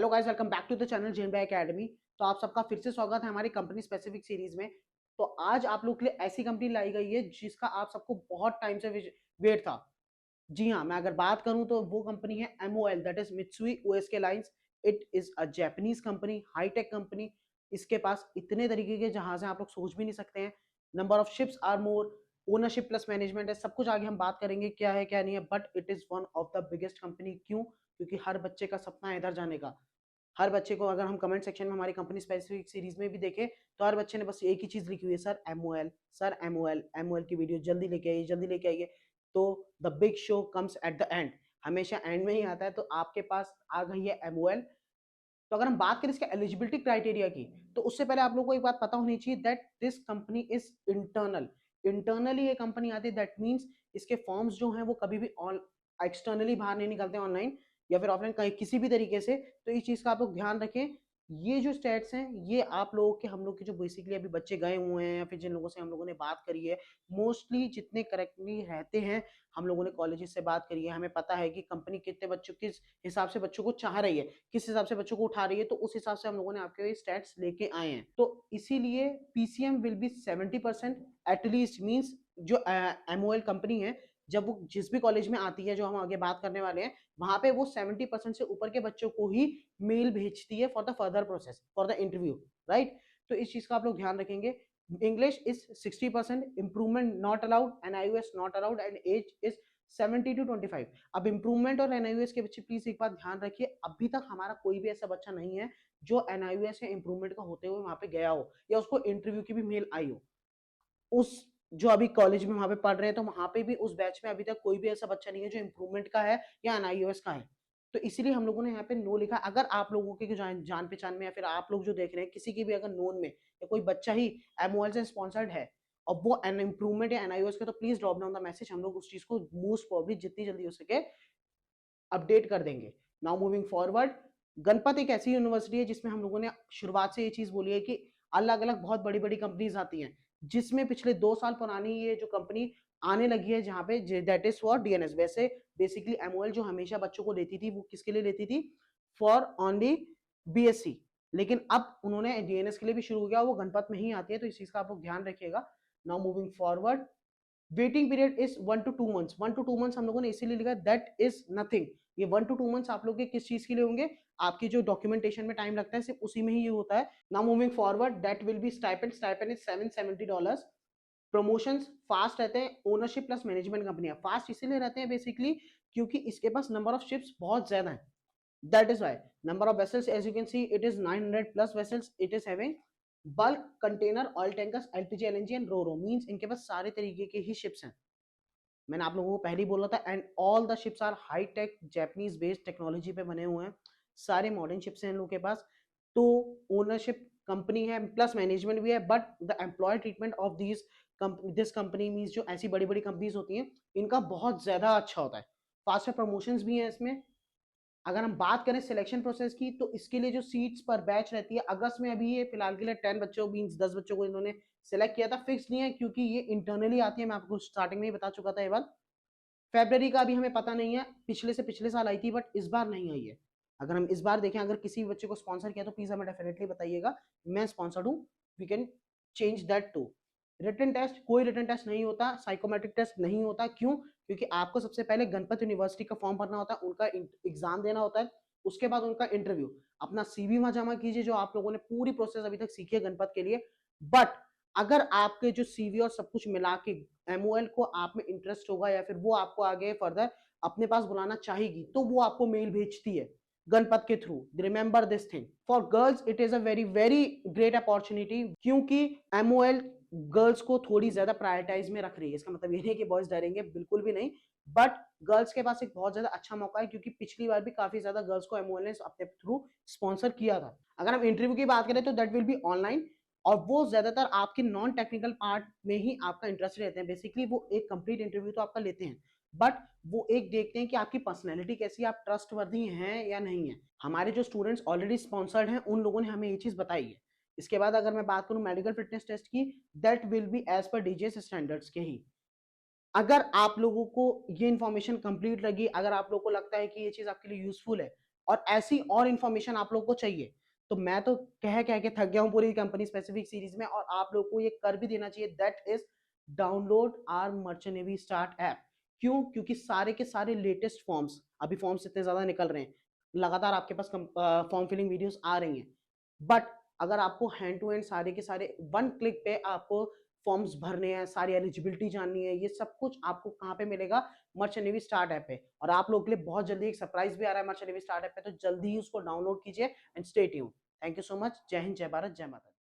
Hello guys, welcome back to the channel JNB academy. तो आप सबका फिर से स्वागत है हमारी कंपनी स्पेसिफिक सीरीज में। तो आज आप लोग के लिए ऐसी कंपनी लाई गई है जिसका आप सबको बहुत टाइम से वेट था। जी हाँ, मैं अगर बात करूं तो वो कंपनी है MOL, that is Mitsui OSK lines. It is a Japanese company, high tech company. इसके पास इतने तरीके के जहाज हैं आप लोग सोच भी नहीं सकते हैं। Number of ships are more, ownership plus management है, सब कुछ आगे हम बात करेंगे क्या है क्या नहीं है। But it is one of the biggest company. क्यों? क्योंकि हर बच्चे का सपना है इधर जाने का। हर बच्चे को, अगर हम कमेंट सेक्शन में हमारी कंपनी स्पेसिफिक सीरीज में भी देखें तो हर बच्चे ने बस एक ही चीज लिखी हुई है, sir MOL, sir MOL, MOL की वीडियो जल्दी लेके आइए, जल्दी लेके आइए। तो the big show comes at the end, हमेशा एंड में ही आता है। तो आपके पास आ गई है MOL। तो अगर हम बात करें इसके एलिजिबिलिटी क्राइटेरिया की, तो उससे पहले आप लोगों को एक बात पता होनी चाहिए that this company is internal. Internally ये कंपनी आती है, दैट मीन्स इसके फॉर्म्स जो हैं वो कभी भी एक्सटर्नली बाहर नहीं निकलते, ऑनलाइन या फिर ऑफलाइन कहीं किसी भी तरीके से। तो इस चीज का आप लोग ध्यान रखें। ये जो स्टेट्स हैं ये आप लोगों के, हम लोग के जो बेसिकली अभी बच्चे गए हुए हैं या फिर जिन लोगों से हम लोगों ने बात करी है, मोस्टली जितने करेक्टली रहते हैं, हम लोगों ने कॉलेजेस से बात करी है, हमें पता है कि कंपनी कितने बच्चों, किस हिसाब से बच्चों को चाह रही है, किस हिसाब से बच्चों को उठा रही है। तो उस हिसाब से हम लोगों ने आपके स्टैट्स लेके आए हैं। तो इसीलिए PCM will be 70% at least. Means जो MOL कंपनी है, जब वो जिस भी कॉलेज में आती है जो हम आगे बात करने वाले हैं, वहां पे वो 70% से ऊपर के बच्चों को ही मेल भेजती है for the further process, for the interview, right. तो इस चीज का आप लोग ध्यान रखेंगे। English is 60%, improvement not allowed, NIOS not allowed, and age is 70 to 25। अब इंप्रूवमेंट और NIOS के बच्चे प्लीज एक बात ध्यान रखिए, अभी तक हमारा कोई भी ऐसा बच्चा नहीं है जो NIOS या इंप्रूवमेंट का होते हुए वहां पे गया हो या उसको इंटरव्यू की भी मेल आई हो। उस जो अभी कॉलेज में वहां पे पढ़ रहे हैं, तो वहां पे भी उस बैच में अभी तक कोई भी ऐसा बच्चा नहीं है जो इंप्रूवमेंट का है या NIOS का है। तो इसीलिए हम लोगों ने यहाँ पे नो लिखा। अगर आप लोगों के जान पहचान में या फिर आप लोग जो देख रहे हैं किसी की भी अगर नोन में या कोई बच्चा ही MOL से स्पॉन्सर्ड है और वो एन इंप्रूवमेंट या NIOS का, तो please drop down the message. हम लोग उस चीज को मोस्ट प्रॉब्ली जितनी जल्दी हो सके अपडेट कर देंगे। नाउ मूविंग फॉरवर्ड, गणपत एक ऐसी यूनिवर्सिटी है जिसमें हम लोगों ने शुरुआत से ये चीज बोली है कि अलग अलग बहुत बड़ी बड़ी कंपनीज आती हैं, जिसमें पिछले 2 साल पुरानी ये जो कंपनी आने लगी है जहां पे दैट इज फॉर DNS। वैसे बेसिकली MOL जो हमेशा बच्चों को लेती थी वो किसके लिए लेती थी? For only BSc। लेकिन अब उन्होंने DNS के लिए भी शुरू किया, वो गणपत में ही आती है। तो इस चीज का आप लोग ध्यान रखिएगा। Now moving forward, waiting period is 1 to 2 months। 1 to 2 months हम लोगों ने इसीलिए लिखा दैट इज नथिंग। ये 1 to 2 months आप लोग के किस चीज के लिए होंगे? आपकी जो डॉक्यूमेंटेशन में टाइम लगता है सिर्फ उसी में ही ये होता है। Now moving forward, that will B stipend. Stipend is $770। Promotions fast रहते हैं, ओनरशिप प्लस मैनेजमेंट कंपनी है। फास्ट इसीलिए रहते हैं बेसिकली क्योंकि इसके पास नंबर ऑफ शिप्स बहुत ज्यादा है। That is why number of vessels, as you can see, it is 900 plus vessels. It is having bulk container, oil tankers, LPG, LNG and ro-ro। Means इनके पास सारे तरीके के ही शिप्स हैं। मैंने आप लोगों को पहले ही बोला था। And all the ships are high tech Japanese based technology पे बने हुए हैं। सारे मॉडर्न शिप्स हैं इन लोगों के पास। तो ओनरशिप कंपनी है प्लस मैनेजमेंट भी है। But the employ treatment of this company means जो ऐसी बड़ी बड़ी कंपनीज होती हैं इनका बहुत ज्यादा अच्छा होता है। फास्टर प्रमोशंस भी हैं इसमें। अगर हम बात करें सिलेक्शन प्रोसेस की, तो इसके लिए जो सीट्स पर बैच रहती है, अगस्त में अभी ये फिलहाल के लिए 10 बच्चों मींस 10 बच्चों को इन्होंने सिलेक्ट किया था। फिक्स नहीं है क्योंकि ये इंटरनली आती है, मैं आपको स्टार्टिंग में ही बता चुका था। ये बात फेब्रवरी का अभी हमें पता नहीं है, पिछले से पिछले साल आई थी बट इस बार नहीं आई है। अगर हम इस बार देखें, अगर किसी भी बच्चे को स्पॉन्सर किया तो प्लीज हमें डेफिनेटली बताइएगा, मैं स्पॉन्सर्ड हूँ, we can change that too. Written test, कोई रिटन टेस्ट नहीं होता, साइकोमेट्रिक टेस्ट नहीं होता। क्यों? क्योंकि आपको सबसे पहले गणपत यूनिवर्सिटी का फॉर्म भरना होता है, उनका एग्जाम देना होता है, उसके बाद उनका इंटरव्यू। अपना CV वहां जमा कीजिए, जो आप लोगों ने पूरी प्रोसेस अभी तक सीखी है गणपत के लिए। बट अगर आपके जो CV और सब कुछ मिला के MOL को आप में इंटरेस्ट होगा या फिर वो आपको आगे फर्दर अपने पास बुलाना चाहेगी, तो वो आपको मेल भेजती है गणपत के through. Remember this thing, for girls it is a very very great opportunity, क्योंकि MOL गर्ल्स को थोड़ी ज्यादा प्रायोरिटाइज में रख रही है। इसका मतलब ये नहीं कि बॉयज डरेंगे, बिल्कुल भी नहीं। बट गर्ल्स के पास एक बहुत ज्यादा अच्छा मौका है, क्योंकि पिछली बार भी काफी ज्यादा गर्ल्स को MOL ने अपने थ्रू स्पॉन्सर किया था। अगर हम इंटरव्यू की बात करें तो दैट विल बी ऑनलाइन, और वो ज्यादातर आपके नॉन टेक्निकल पार्ट में ही आपका इंटरेस्ट रहते हैं। बेसिकली वो एक कंप्लीट इंटरव्यू तो आपका लेते हैं, बट वो एक देखते हैं कि आपकी पर्सनैलिटी कैसी है, आप ट्रस्ट वर्दी हैं या नहीं है। हमारे जो स्टूडेंट्स ऑलरेडी स्पॉन्सर्ड हैं उन लोगों ने हमें ये चीज बताई है। इसके बाद अगर मैं बात करूं मेडिकल फिटनेस टेस्ट की, that will be as per DGS standards के ही। अगर आप लोगों को ये इन्फॉर्मेशन कंप्लीट लगी, अगर आप लोगों को लगता है कि ये चीज आपके लिए यूजफुल है और ऐसी और इन्फॉर्मेशन आप लोग को चाहिए, तो मैं तो कह के थक गया हूँ पूरी कंपनी स्पेसिफिक सीरीज में, और आप लोग को ये कर भी देना चाहिए, that is download our merchant navy start app. क्यों? क्योंकि सारे के सारे लेटेस्ट फॉर्म्स, अभी फॉर्म्स इतने ज्यादा निकल रहे हैं, लगातार आपके पास फॉर्म फिलिंग वीडियोस आ रही हैं, बट अगर आपको हैंड टू हैंड सारे के सारे वन क्लिक पे आपको फॉर्म्स भरने हैं, सारी एलिजिबिलिटी जाननी है, ये सब कुछ आपको कहाँ पे मिलेगा? मर्चेंट नेवी स्टार्ट ऐप पे। और आप लोगों के लिए बहुत जल्दी एक सरप्राइज भी आ रहा है मर्चेंट नेवी स्टार्ट ऐप पे, तो जल्दी ही उसको डाउनलोड कीजिए and stay tuned. Thank you so much. जय हिंद, जय भारत, जय माता दी।